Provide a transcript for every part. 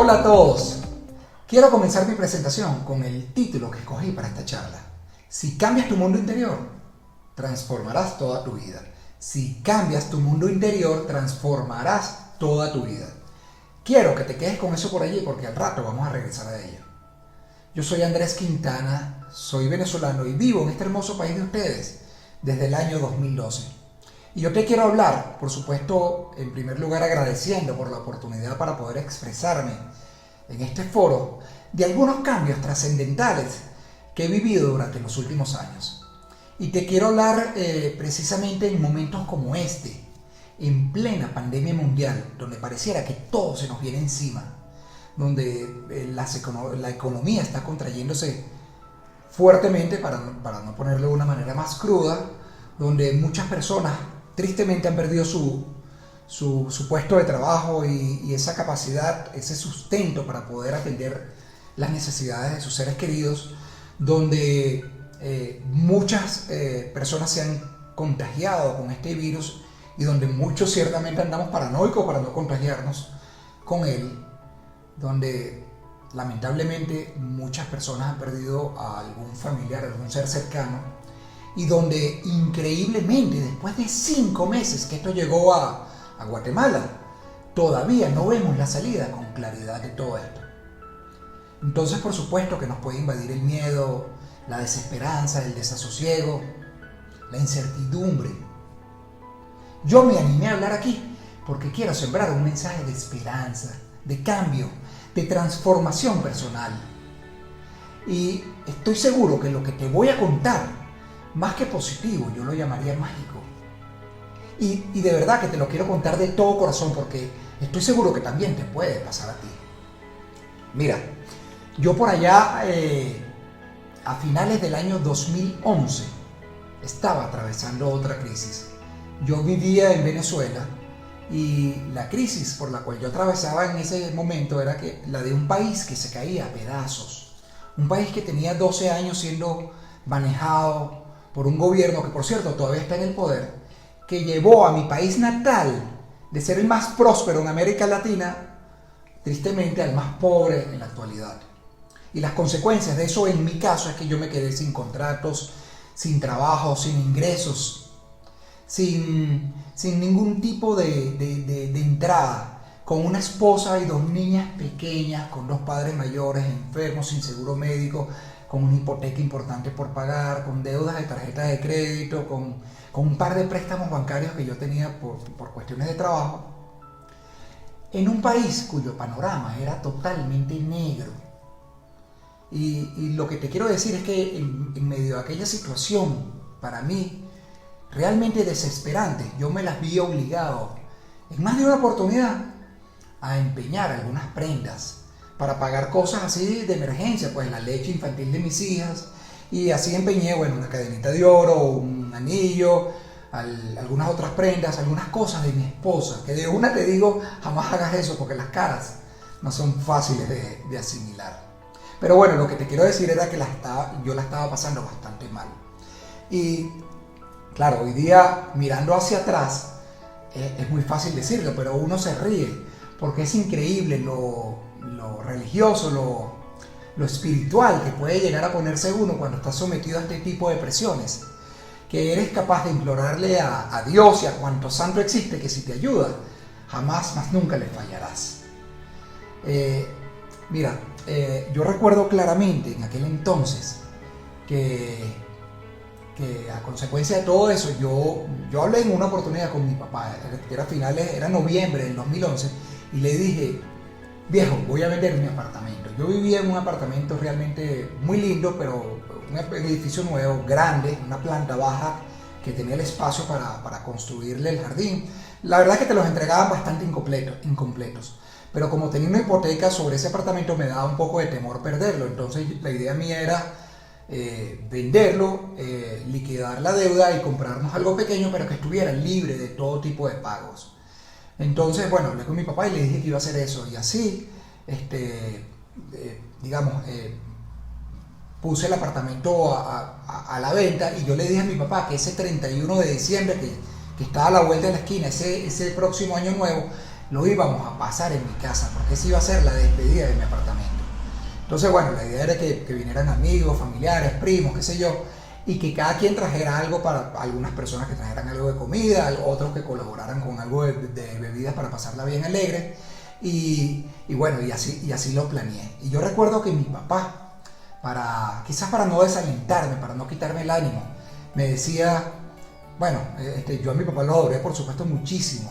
Hola a todos. Quiero comenzar mi presentación con el título que escogí para esta charla. Si cambias tu mundo interior, transformarás toda tu vida. Si cambias tu mundo interior, transformarás toda tu vida. Quiero que te quedes con eso por allí porque al rato vamos a regresar a ello. Yo soy Andrés Quintana, soy venezolano y vivo en este hermoso país de ustedes desde el año 2012. Y yo te quiero hablar, por supuesto, en primer lugar agradeciendo por la oportunidad para poder expresarme en este foro de algunos cambios trascendentales que he vivido durante los últimos años. Y te quiero hablar precisamente en momentos como este, en plena pandemia mundial, donde pareciera que todo se nos viene encima, donde la economía está contrayéndose fuertemente, para no ponerlo de una manera más cruda, donde muchas personas tristemente han perdido su puesto de trabajo y esa capacidad, ese sustento para poder atender las necesidades de sus seres queridos, donde muchas personas se han contagiado con este virus y donde muchos ciertamente andamos paranoicos para no contagiarnos con él, donde lamentablemente muchas personas han perdido a algún familiar, a algún ser cercano, y donde increíblemente después de 5 meses que esto llegó a Guatemala, todavía no vemos la salida con claridad de todo esto. Entonces, por supuesto que nos puede invadir el miedo, la desesperanza, el desasosiego, la incertidumbre. Yo me animé a hablar aquí porque quiero sembrar un mensaje de esperanza, de cambio, de transformación personal. Y estoy seguro que lo que te voy a contar, más que positivo, yo lo llamaría mágico. Y de verdad que te lo quiero contar de todo corazón porque estoy seguro que también te puede pasar a ti. Mira, yo por allá a finales del año 2011 estaba atravesando otra crisis. Yo vivía en Venezuela y la crisis por la cual yo atravesaba en ese momento era la de un país que se caía a pedazos. Un país que tenía 12 años siendo manejado por un gobierno que, por cierto, todavía está en el poder, que llevó a mi país natal de ser el más próspero en América Latina, tristemente al más pobre en la actualidad. Y las consecuencias de eso en mi caso es que yo me quedé sin contratos, sin trabajo, sin ingresos, sin ningún tipo de entrada, con una esposa y 2 niñas pequeñas, con 2 padres mayores enfermos, sin seguro médico, con una hipoteca importante por pagar, con deudas de tarjeta de crédito, con un par de préstamos bancarios que yo tenía por cuestiones de trabajo, en un país cuyo panorama era totalmente negro. Y lo que te quiero decir es que en medio de aquella situación, para mí, realmente desesperante, yo me las vi obligado, en más de una oportunidad, a empeñar algunas prendas para pagar cosas así de emergencia, pues la leche infantil de mis hijas, y así empeñé, bueno, una cadenita de oro, un anillo, algunas otras prendas, algunas cosas de mi esposa, que de una te digo, jamás hagas eso porque las caras no son fáciles de asimilar. Pero bueno, lo que te quiero decir era que yo la estaba pasando bastante mal. Y claro, hoy día mirando hacia atrás, es muy fácil decirlo, pero uno se ríe, porque es increíble lo religioso, lo espiritual que puede llegar a ponerse uno cuando está sometido a este tipo de presiones, que eres capaz de implorarle a Dios y a cuanto santo existe que si te ayuda, jamás más nunca le fallarás. Mira, yo recuerdo claramente en aquel entonces que a consecuencia de todo eso, yo hablé en una oportunidad con mi papá, era noviembre del 2011, y le dije: viejo, voy a vender mi apartamento. Yo vivía en un apartamento realmente muy lindo, pero un edificio nuevo, grande, una planta baja, que tenía el espacio para construirle el jardín. La verdad es que te los entregaban bastante incompletos. Pero como tenía una hipoteca sobre ese apartamento, me daba un poco de temor perderlo. Entonces la idea mía era venderlo, liquidar la deuda y comprarnos algo pequeño, pero que estuviera libre de todo tipo de pagos. Entonces, bueno, hablé con mi papá y le dije que iba a hacer eso. Y así, puse el apartamento a la venta, y yo le dije a mi papá que ese 31 de diciembre, que estaba a la vuelta de la esquina, ese próximo año nuevo, lo íbamos a pasar en mi casa, porque esa iba a ser la despedida de mi apartamento. Entonces, bueno, la idea era que vinieran amigos, familiares, primos, qué sé yo, y que cada quien trajera algo para algunas personas que trajeran algo de comida, otros que colaboraran con algo de bebidas para pasarla bien alegre. Y bueno, y así lo planeé. Y yo recuerdo que mi papá, quizás para no desalentarme, para no quitarme el ánimo, me decía, bueno, yo a mi papá lo adoré por supuesto muchísimo,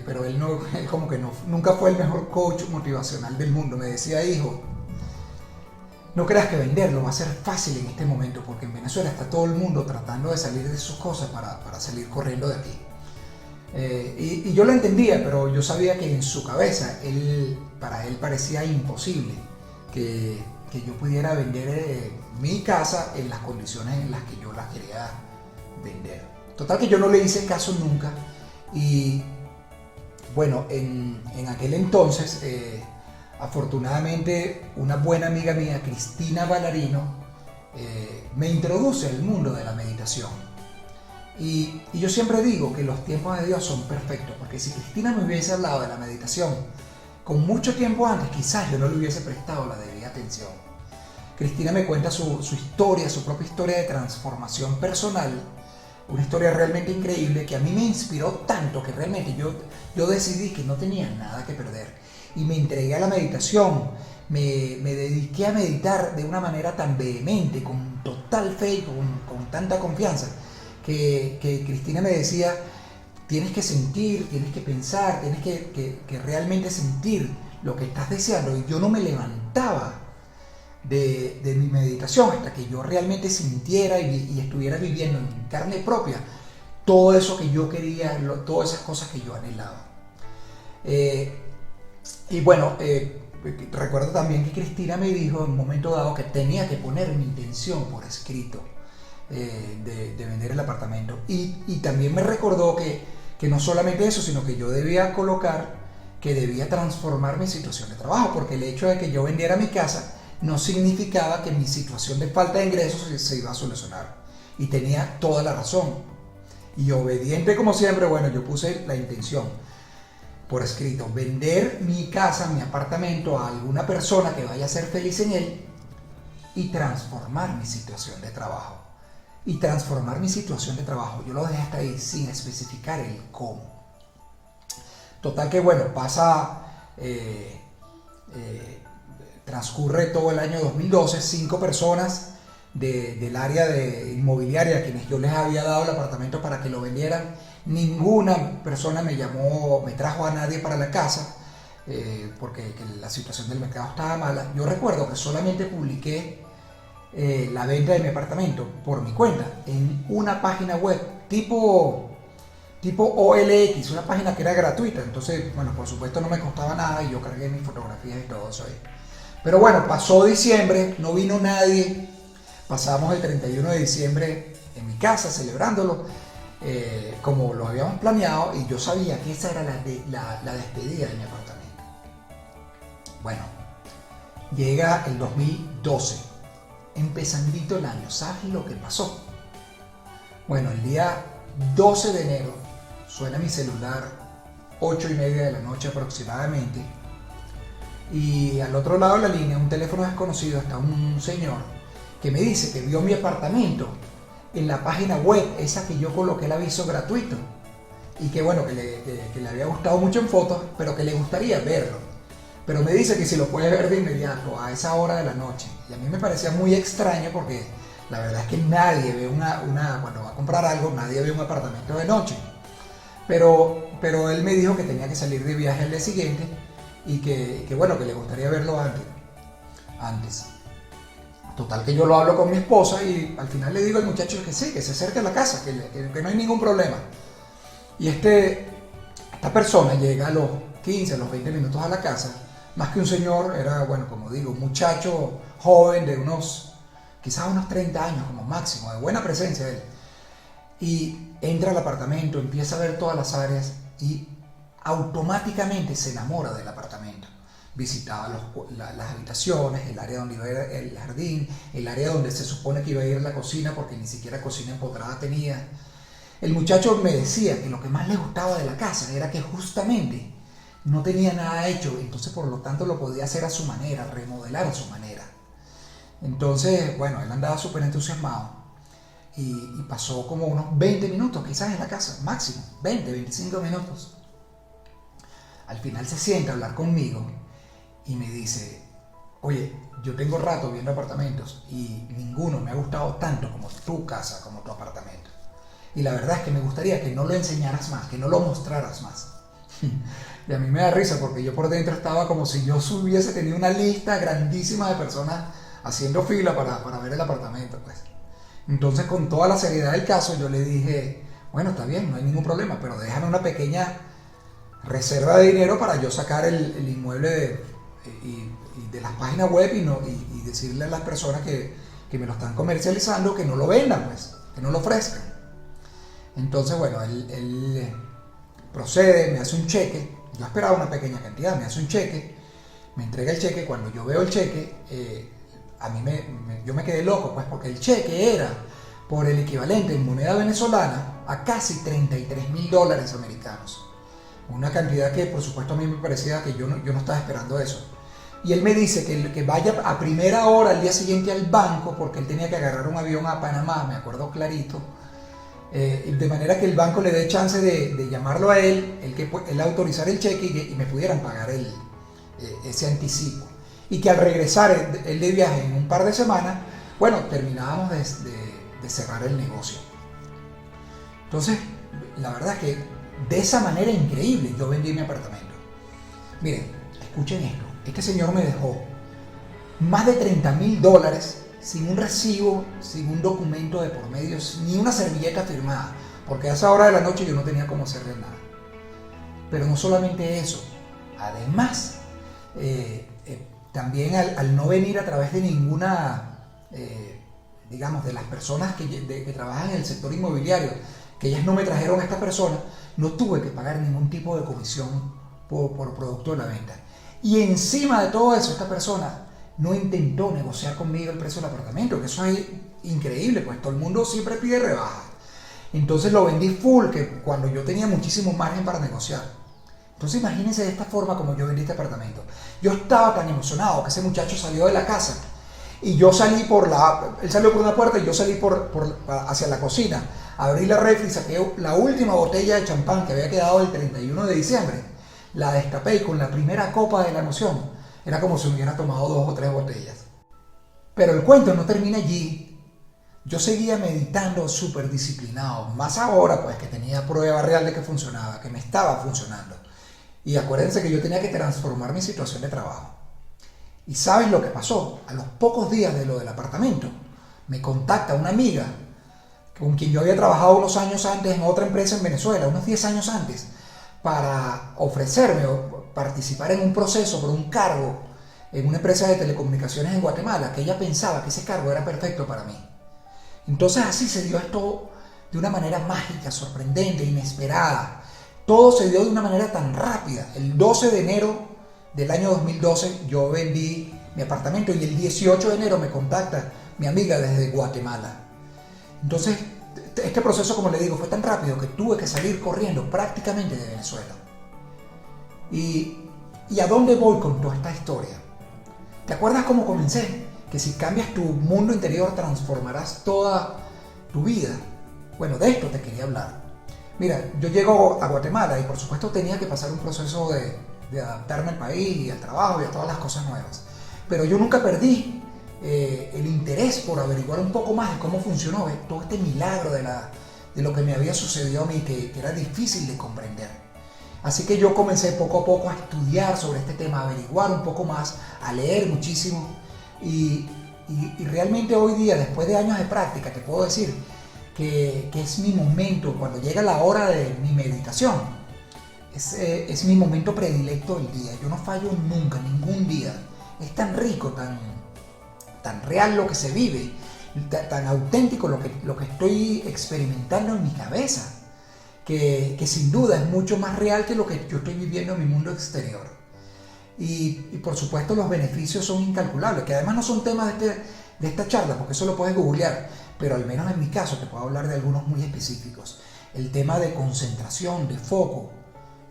pero él como que nunca fue el mejor coach motivacional del mundo. Me decía, hijo, no creas que venderlo va a ser fácil en este momento, porque en Venezuela está todo el mundo tratando de salir de sus cosas para salir corriendo de aquí. Y yo lo entendía, pero yo sabía que en su cabeza, para él parecía imposible que yo pudiera vender mi casa en las condiciones en las que yo la quería vender. Total que yo no le hice caso nunca. Y bueno, en aquel entonces, afortunadamente, una buena amiga mía, Cristina Ballarino, me introduce al mundo de la meditación. Y yo siempre digo que los tiempos de Dios son perfectos, porque si Cristina me hubiese hablado de la meditación con mucho tiempo antes, quizás yo no le hubiese prestado la debida atención. Cristina me cuenta su historia, su propia historia de transformación personal, una historia realmente increíble que a mí me inspiró tanto que realmente yo decidí que no tenía nada que perder y me entregué a la meditación. Me dediqué a meditar de una manera tan vehemente, con total fe y con tanta confianza, que Cristina me decía, tienes que sentir, tienes que pensar, tienes que realmente sentir lo que estás deseando. Y yo no me levantaba de mi meditación hasta que yo realmente sintiera y estuviera viviendo en carne propia todo eso que yo quería, todas esas cosas que yo anhelaba. Y bueno, recuerdo también que Cristina me dijo en un momento dado que tenía que poner mi intención por escrito de vender el apartamento. Y también me recordó que no solamente eso, sino que yo debía colocar que debía transformar mi situación de trabajo, porque el hecho de que yo vendiera mi casa no significaba que mi situación de falta de ingresos se iba a solucionar. Y tenía toda la razón. Y obediente como siempre, bueno, yo puse la intención por escrito: vender mi casa, mi apartamento a alguna persona que vaya a ser feliz en él y transformar mi situación de trabajo. Y transformar mi situación de trabajo, yo lo dejé hasta ahí sin especificar el cómo. Total que bueno, transcurre todo el año 2012, 5 personas del área de inmobiliaria a quienes yo les había dado el apartamento para que lo vendieran, ninguna persona me trajo a nadie para la casa, porque la situación del mercado estaba mala. Yo recuerdo que solamente publiqué la venta de mi apartamento por mi cuenta en una página web tipo OLX, una página que era gratuita. Entonces, bueno, por supuesto no me costaba nada y yo cargué mis fotografías y todo eso ahí. Pero bueno, pasó diciembre, no vino nadie. Pasamos el 31 de diciembre en mi casa celebrándolo como lo habíamos planeado, y yo sabía que esa era la despedida de mi apartamento. Bueno, llega el 2012, empezandito el año. ¿Sabes lo que pasó? Bueno, el día 12 de enero suena mi celular, 8:30 de la noche aproximadamente, y al otro lado de la línea, un teléfono desconocido, está un señor que me dice que vio mi apartamento en la página web, esa que yo coloqué el aviso gratuito, y que bueno, que le había gustado mucho en fotos, pero que le gustaría verlo. Pero me dice que si lo puede ver de inmediato, a esa hora de la noche. Y a mí me parecía muy extraño, porque la verdad es que nadie ve cuando va a comprar algo, nadie ve un apartamento de noche. Pero él me dijo que tenía que salir de viaje al día siguiente y que bueno, que le gustaría verlo antes. Total que yo lo hablo con mi esposa y al final le digo al muchacho que sí, que se acerque a la casa, que no hay ningún problema. Y esta persona llega a los 15, a los 20 minutos a la casa. Más que un señor, era, bueno, como digo, un muchacho joven de quizás unos 30 años como máximo, de buena presencia él. Y entra al apartamento, empieza a ver todas las áreas y automáticamente se enamora del apartamento. Visitaba las habitaciones, el área donde iba a ir el jardín, el área donde se supone que iba a ir la cocina, porque ni siquiera cocina empotrada tenía. El muchacho me decía que lo que más le gustaba de la casa era que justamente no tenía nada hecho, entonces por lo tanto lo podía hacer a su manera, remodelar a su manera. Entonces, bueno, él andaba súper entusiasmado y pasó como unos 20 minutos quizás en la casa, máximo, 20, 25 minutos. Al final se sienta a hablar conmigo y me dice, oye, yo tengo rato viendo apartamentos y ninguno me ha gustado tanto como tu casa, como tu apartamento. Y la verdad es que me gustaría que no lo enseñaras más, que no lo mostraras más. Y a mí me da risa porque yo por dentro estaba como si yo hubiese tenido una lista grandísima de personas haciendo fila para ver el apartamento, pues. Entonces, con toda la seriedad del caso, yo le dije, bueno, está bien, no hay ningún problema, pero déjame una pequeña reserva de dinero para yo sacar el inmueble de las páginas web y decirle a las personas que me lo están comercializando que no lo vendan, pues, que no lo ofrezcan. Entonces, bueno, él procede, me hace un cheque. Yo esperaba una pequeña cantidad, me hace un cheque, me entrega el cheque. Cuando yo veo el cheque, yo me quedé loco, pues, porque el cheque era por el equivalente en moneda venezolana a casi $33,000 americanos. Una cantidad que, por supuesto, a mí me parecía que yo no estaba esperando eso. Y él me dice que vaya a primera hora al día siguiente al banco, porque él tenía que agarrar un avión a Panamá, me acuerdo clarito. De manera que el banco le dé chance de llamarlo a él, él autorizar el cheque y me pudieran pagar ese anticipo. Y que al regresar él de viaje en un par de semanas, bueno, terminábamos de cerrar el negocio. Entonces, la verdad es que de esa manera increíble yo vendí mi apartamento. Miren, escuchen esto. Este señor me dejó más de $30,000 sin un recibo, sin un documento de por medio, ni una servilleta firmada, porque a esa hora de la noche yo no tenía cómo hacerle nada. Pero no solamente eso, además, también al no venir a través de ninguna, digamos, de las personas que trabajan en el sector inmobiliario, que ellas no me trajeron a esta persona, no tuve que pagar ningún tipo de comisión por producto de la venta. Y encima de todo eso, esta persona no intentó negociar conmigo el precio del apartamento, que eso es increíble, pues todo el mundo siempre pide rebaja. Entonces lo vendí full, que cuando yo tenía muchísimo margen para negociar. Entonces imagínense de esta forma como yo vendí este apartamento. Yo estaba tan emocionado que ese muchacho salió de la casa y yo salí él salió por una puerta y yo salí hacia la cocina. Abrí la refri y saqué la última botella de champán que había quedado el 31 de diciembre. La destapé y con la primera copa de la emoción era como si hubiera tomado 2 o 3 botellas. Pero el cuento no termina allí. Yo seguía meditando súper disciplinado, más ahora pues que tenía prueba real de que funcionaba, que me estaba funcionando. Y acuérdense que yo tenía que transformar mi situación de trabajo. ¿Y saben lo que pasó? A los pocos días de lo del apartamento, me contacta una amiga con quien yo había trabajado unos años antes en otra empresa en Venezuela, unos 10 años antes, para ofrecerme o participar en un proceso por un cargo en una empresa de telecomunicaciones en Guatemala, que ella pensaba que ese cargo era perfecto para mí. Entonces así se dio esto de una manera mágica, sorprendente, inesperada. Todo se dio de una manera tan rápida. El 12 de enero del año 2012 yo vendí mi apartamento y el 18 de enero me contacta mi amiga desde Guatemala. Entonces, este proceso, como le digo, fue tan rápido que tuve que salir corriendo prácticamente de Venezuela. ¿Y a dónde voy con toda esta historia? ¿Te acuerdas cómo comencé? Que si cambias tu mundo interior transformarás toda tu vida. Bueno, de esto te quería hablar. Mira, yo llego a Guatemala y por supuesto tenía que pasar un proceso de adaptarme al país y al trabajo y a todas las cosas nuevas. Pero yo nunca perdí el interés por averiguar un poco más de cómo funcionó todo este milagro de lo que me había sucedido a mí, que era difícil de comprender. Así que yo comencé poco a poco a estudiar sobre este tema, a averiguar un poco más, a leer muchísimo y realmente hoy día, después de años de práctica, te puedo decir que es mi momento, cuando llega la hora de mi meditación, es mi momento predilecto del día. Yo no fallo nunca, ningún día. Es tan rico, tan real lo que se vive, tan auténtico lo que estoy experimentando en mi cabeza, que sin duda es mucho más real que lo que yo estoy viviendo en mi mundo exterior. Y por supuesto los beneficios son incalculables, que además no son temas de esta charla, porque eso lo puedes googlear, pero al menos en mi caso te puedo hablar de algunos muy específicos. El tema de concentración, de foco,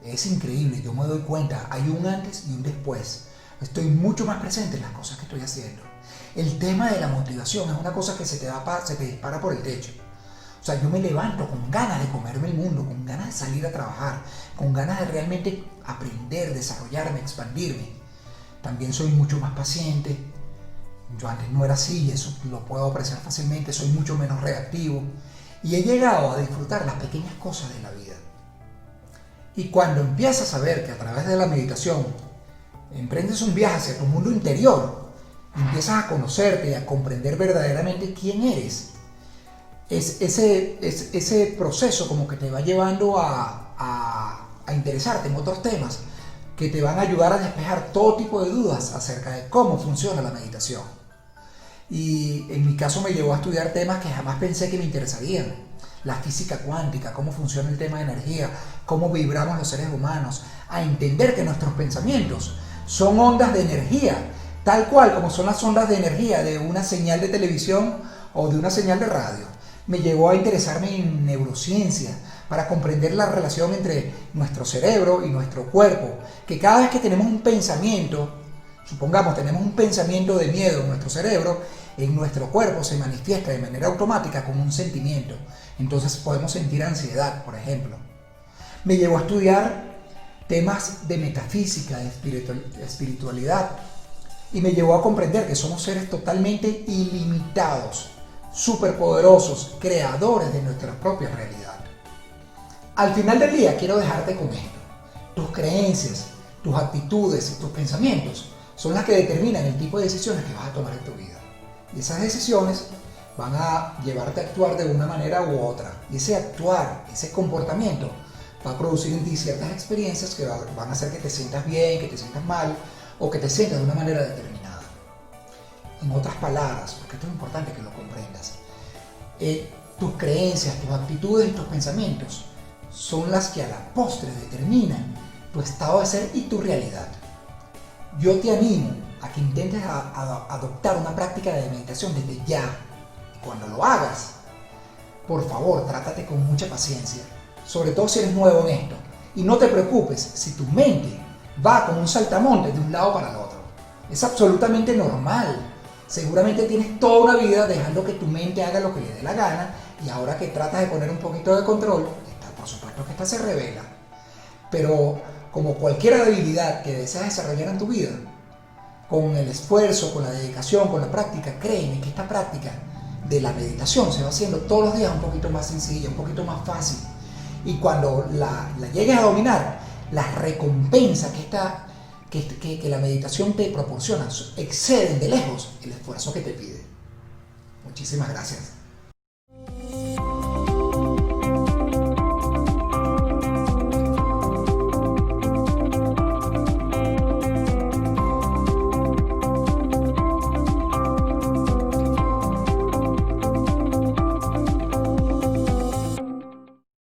Es increíble, yo me doy cuenta, hay un antes y un después. Estoy mucho más presente en las cosas que estoy haciendo. El tema de la motivación es una cosa que se te dispara por el techo. O sea, yo me levanto con ganas de comerme el mundo, con ganas de salir a trabajar, con ganas de realmente aprender, desarrollarme, expandirme. También soy mucho más paciente. Yo antes no era así y eso lo puedo apreciar fácilmente. Soy mucho menos reactivo. Y he llegado a disfrutar las pequeñas cosas de la vida. Y cuando empiezas a ver que a través de la meditación emprendes un viaje hacia tu mundo interior, empiezas a conocerte y a comprender verdaderamente quién eres, ese proceso como que te va llevando a interesarte en otros temas que te van a ayudar a despejar todo tipo de dudas acerca de cómo funciona la meditación. Y en mi caso me llevó a estudiar temas que jamás pensé que me interesarían. La física cuántica, cómo funciona el tema de energía, cómo vibramos los seres humanos, a entender que nuestros pensamientos son ondas de energía, tal cual como son las ondas de energía de una señal de televisión o de una señal de radio. Me llevó a interesarme en neurociencia para comprender la relación entre nuestro cerebro y nuestro cuerpo, que cada vez que tenemos un pensamiento, supongamos tenemos un pensamiento de miedo en nuestro cerebro, en nuestro cuerpo se manifiesta de manera automática como un sentimiento. Entonces podemos sentir ansiedad, por ejemplo. Me llevó a estudiar temas de metafísica, de espiritualidad, y me llevó a comprender que somos seres totalmente ilimitados, superpoderosos, creadores de nuestra propia realidad. Al final del día quiero dejarte con esto. Tus creencias, tus actitudes y tus pensamientos son las que determinan el tipo de decisiones que vas a tomar en tu vida. Y esas decisiones van a llevarte a actuar de una manera u otra. Y ese actuar, ese comportamiento, va a producir en ti ciertas experiencias que van a hacer que te sientas bien, que te sientas mal, o que te sientas de una manera determinada. En otras palabras, porque esto es importante que lo comprendas, tus creencias, tus actitudes y tus pensamientos son las que a la postre determinan tu estado de ser y tu realidad. Yo te animo a que intentes adoptar una práctica de meditación desde ya. Y cuando lo hagas, por favor, trátate con mucha paciencia, sobre todo si eres nuevo en esto. Y no te preocupes si tu mente va como un saltamontes de un lado para el otro. Es absolutamente normal. Seguramente tienes toda una vida dejando que tu mente haga lo que le dé la gana, y ahora que tratas de poner un poquito de control, por supuesto que esta se revela. Pero como cualquier habilidad que deseas desarrollar en tu vida, con el esfuerzo, con la dedicación, con la práctica, créeme que esta práctica de la meditación se va haciendo todos los días un poquito más sencilla, un poquito más fácil. Y cuando la llegues a dominar, las recompensas que la meditación te proporciona exceden de lejos el esfuerzo que te pide. Muchísimas gracias.